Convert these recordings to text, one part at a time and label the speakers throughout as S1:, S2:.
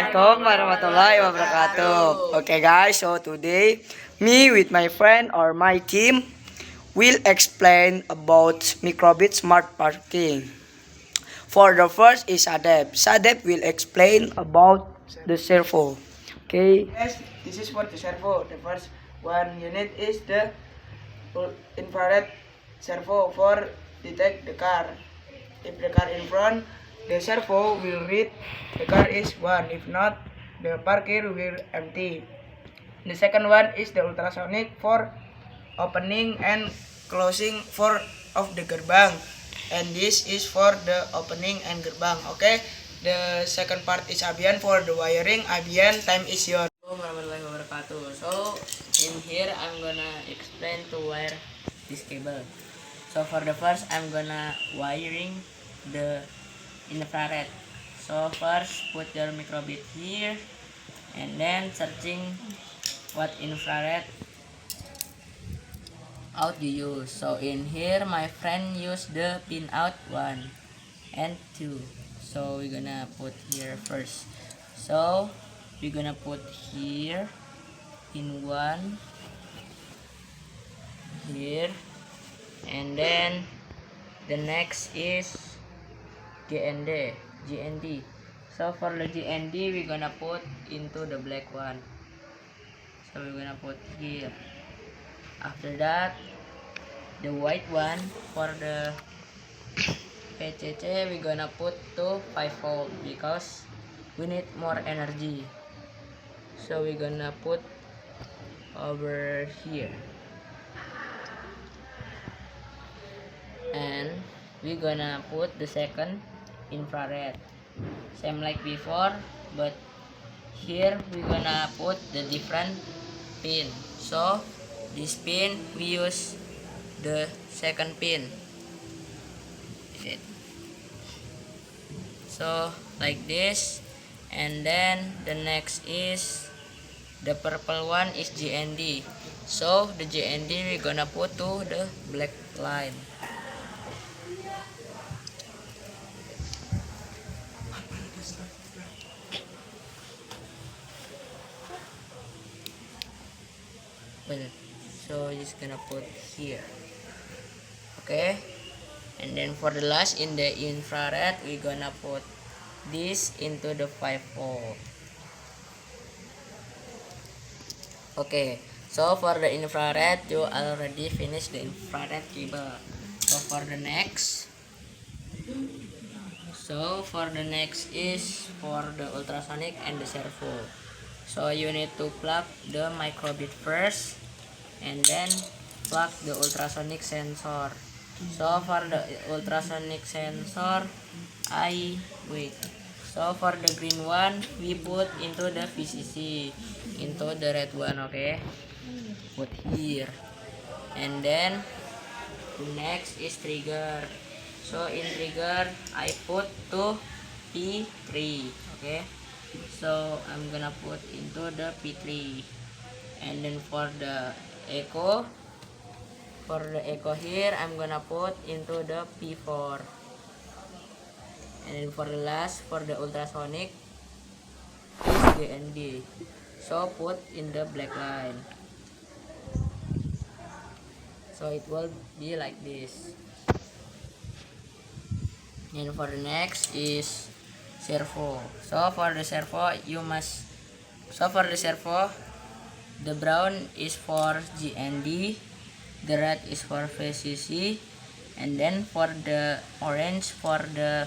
S1: Assalamualaikum warahmatullahi wabarakatuh. Okay guys, so today me with my friend or my team will explain about microbit smart parking. For the first is Sadep. Sadep will explain about the servo. Okay. Yes, this is for the servo. The first one unit is the infrared servo for detect the car. If the car in front, the servo will read the car is one. If not, the parkir will empty. The second one is the ultrasonic for opening and closing for of the gerbang. And this is for the opening and gerbang. Okay. The second part is Abian for the wiring. Abian, time is yours.
S2: Assalamualaikum warahmatullahi wabarakatuh. So in here I'm gonna explain to wire this cable. So for the first I'm gonna wiring the infrared. So first put your microbit here and then searching what infrared out you use. So in here my friend used the pin out 1 and 2. So we're gonna put here first. So we're gonna put here in 1 here, and then the next is GND. So for the GND we're gonna put into the black one. So we're gonna put here. After that, the white one for the PCC we're gonna put to 5 volt because we need more energy. So we're gonna put over here, and we're gonna put the second infrared same like before, but here we're gonna put the different pin. So this pin we use the second pin. Okay. So like this, and then the next is the purple one is GND. So the GND we're gonna put to the black line. So just gonna put here. Okay, and then for the last in the infrared we're gonna put this into the 5 volt. Okay, so for the infrared you already finished the infrared cable. So for the next is for the ultrasonic and the servo. So you need to plug the microbit first and then plug the ultrasonic sensor. So for the ultrasonic sensor, So for the green one, we put into the VCC, into the red one, okay? Put here. And then next is trigger. So in trigger, I put to P3, okay? So I'm gonna put into the P3. And then for the echo here, I'm gonna put into the P4. And then for the last, for the ultrasonic is GND. So put in the black line. So it will be like this. And for the next is servo. So for the servo, the brown is for GND, the red is for VCC, and then for the orange for the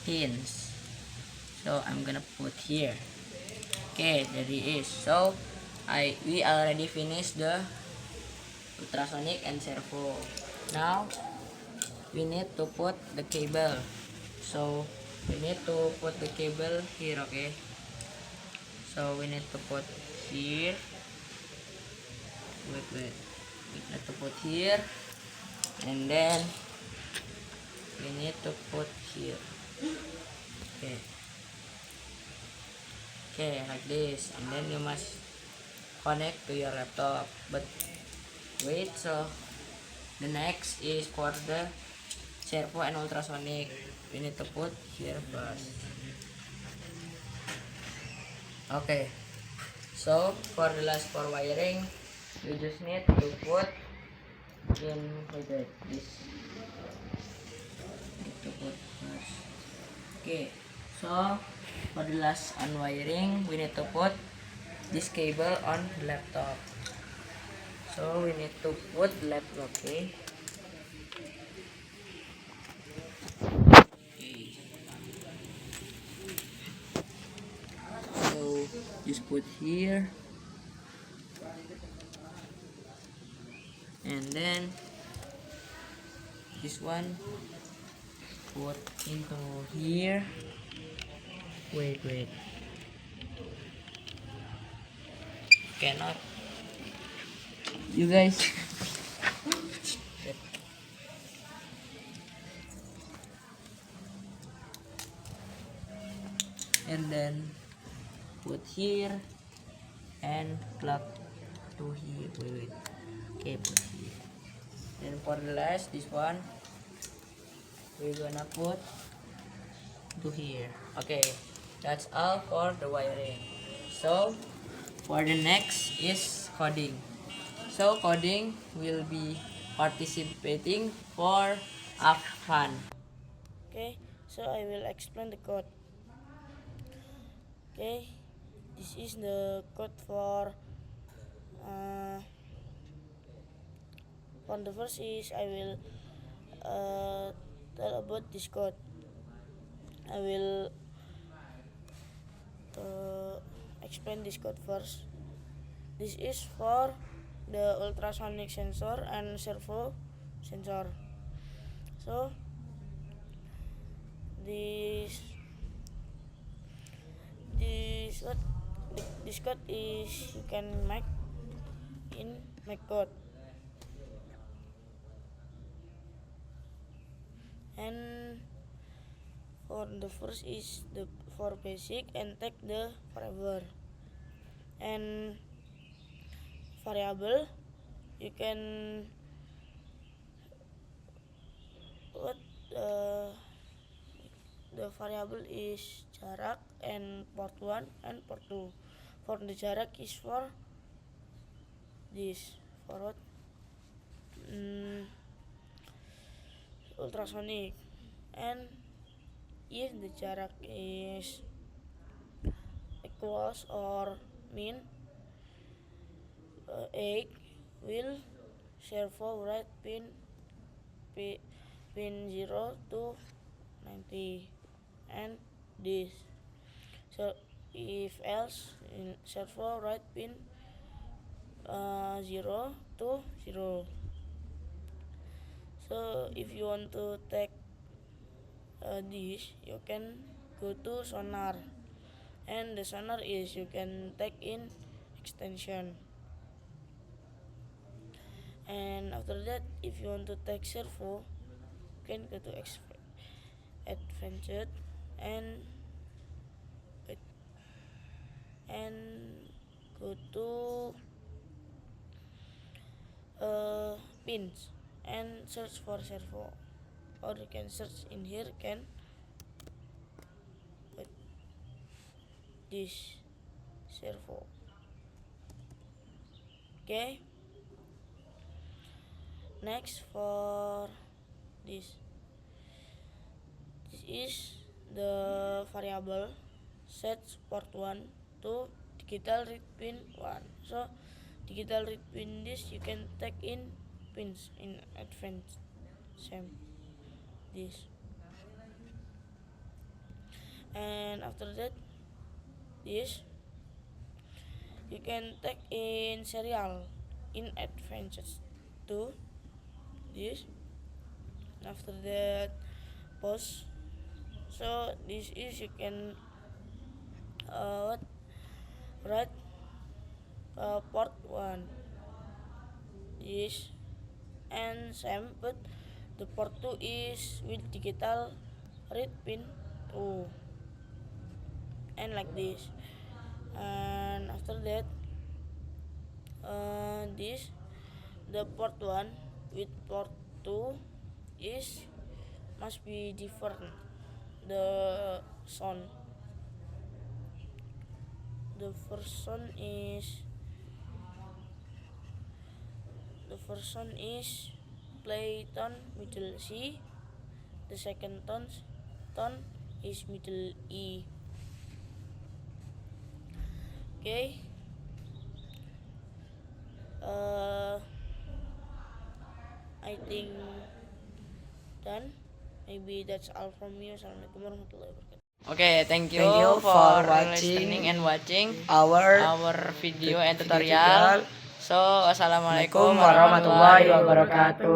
S2: pins. So I'm gonna put here. Okay, there it is. So we already finished the ultrasonic and servo. Now we need to put the cable. So we need to put the cable here, okay? So we need to put here. Wait. We need to put here, and then we need to put here. Okay, like this, and then you must connect to your laptop. But wait, so the next is for the servo and ultrasonic. We need to put here first. Okay, so for the last for wiring, you just need to put in with this. Need to put first. Okay, so for the last unwiring, we need to put this cable on the laptop. So we need to put the laptop. Okay. So just put here, and then this one put into here. Wait, cannot. You guys. And then put here and plug to here. Wait. Okay, put here. Then for the last, this one we're gonna put to here. Okay, that's all for the wiring. So for the next is coding. So coding will be participating for Afghan.
S3: Okay, so I will explain the code. Okay, this is the code uh, for the first is I will tell about this code. I will explain this code first. This is for the ultrasonic sensor and servo sensor. So this this what this code is you can make in make code, and for the first is the for basic and take the forever and variable you can what the variable is jarak and port 1 and port 2. For the jarak is for this for what ultrasonic, and if the jarak is equals or mean 8 will servo write pin 0 to 90 and this. So if else in servo write pin 0 to 0. So if you want to take this, you can go to sonar, and the sonar is you can take in extension. And after that, if you want to take servo, you can go to advanced and go to pins and search for servo, or you can search in here can put this servo. Okay, next for this is the variable set port 1 to digital read pin 1. So digital read pin this you can take in pins in advanced same this, and after that this you can take in serial in advanced to this. After that pause, so this is you can what write port 1 is, and same but the port 2 is with digital read pin 2 and like this. And after that this the port 1 with port 2 is must be different the sound, the first one is play tone middle C. The second tone is middle E. Okay. I think done. Maybe that's all from me. Assalamualaikum warahmatullahi wabarakatuh.
S2: Okay, thank you,
S1: Thank you
S2: for
S1: for watching
S2: listening and watching
S1: Our
S2: video and
S1: video
S2: tutorial. So,
S1: Assalamualaikum
S2: assalamualaikum
S1: warahmatullahi wabarakatuh.